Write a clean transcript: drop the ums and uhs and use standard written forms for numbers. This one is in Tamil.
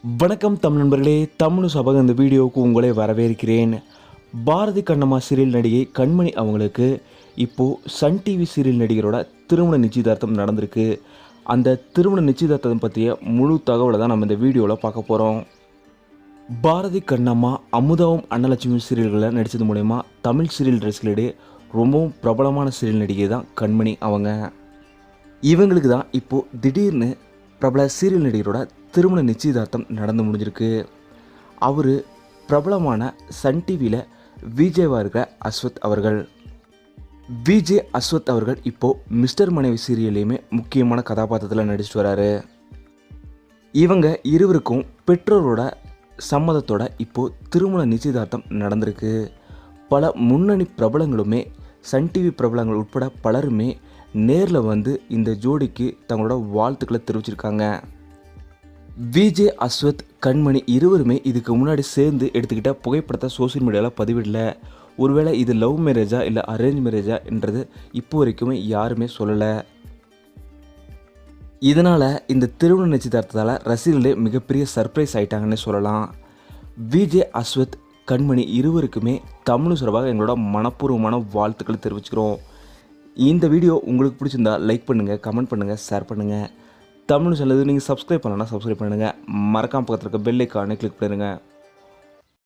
வணக்கம் தமிழ் நண்பர்களே, தமிழ் சபக இந்த வீடியோவுக்கு உங்களை வரவேற்கிறேன். பாரதி கண்ணம்மா சீரியல் நடிகை கண்மணி அவங்களுக்கு இப்போது சன் டிவி சீரியல் நடிகரோட திருமண நிச்சயதார்த்தம் நடந்திருக்கு. அந்த திருமண நிச்சயதார்த்தம் பற்றிய முழு தகவலை தான் நம்ம இந்த வீடியோவில் பார்க்க போகிறோம். பாரதி கண்ணம்மா அமுதாவும் அன்னலட்சுமி சீரியல்களில் நடித்தது மூலயமா தமிழ் சீரியல் ரசிகர்களிடையே ரொம்பவும் பிரபலமான சீரியல் நடிகை தான் கண்மணி அவங்க. இவங்களுக்கு தான் இப்போது திடீர்னு பிரபல சீரியல் நடிகரோட திருமண நிச்சயதார்த்தம் நடந்து முடிஞ்சிருக்கு. அவர் பிரபலமான சன் டிவியில் விஜேவாக இருக்கிற அஸ்வத் அவர்கள். விஜே அஸ்வத் அவர்கள் இப்போது மிஸ்டர் மனைவி சீரியல்லையுமே முக்கியமான கதாபாத்திரத்தில் நடிச்சிட்டு வராரு. இவங்க இருவருக்கும் பெற்றோரோட சம்மதத்தோட இப்போது திருமண நிச்சயதார்த்தம் நடந்திருக்கு. பல முன்னணி பிரபலங்களுமே சன் டிவி பிரபலங்கள் உட்பட பலருமே நேரில் வந்து இந்த ஜோடிக்கு தங்களோட வாழ்த்துக்களை தெரிவிச்சிருக்காங்க. விஜே அஸ்வத் கண்மணி இருவருமே இதுக்கு முன்னாடி சேர்ந்து எடுத்துக்கிட்ட புகைப்படத்தை சோசியல் மீடியாவில் பதிவிடல. ஒருவேளை இது லவ் மேரேஜா இல்லை அரேஞ்ச் மேரேஜா என்றது இப்போ வரைக்குமே யாருமே சொல்லலை. இதனால் இந்த திருமண நிச்சயதார்த்தத்தால் ரசிகர்களே மிகப்பெரிய சர்ப்ரைஸ் ஆகிட்டாங்கன்னு சொல்லலாம். விஜே அஸ்வத் கண்மணி இருவருக்குமே தமிழ் சார்பாக எங்களோட மனப்பூர்வமான வாழ்த்துக்களை தெரிவிச்சுக்கிறோம். இந்த வீடியோ உங்களுக்கு பிடிச்சிருந்தா லைக் பண்ணுங்கள், கமெண்ட் பண்ணுங்கள், ஷேர் பண்ணுங்கள். தமிழ் சேனல் நீங்கள் சப்ஸ்கிரைப் பண்ணலன்னா சப்ஸ்கிரைப் பண்ணுங்கள். மறக்காம பக்கத்தில் இருக்க பெல் ஐக்கானை கிளிக் பண்ணுங்கள்.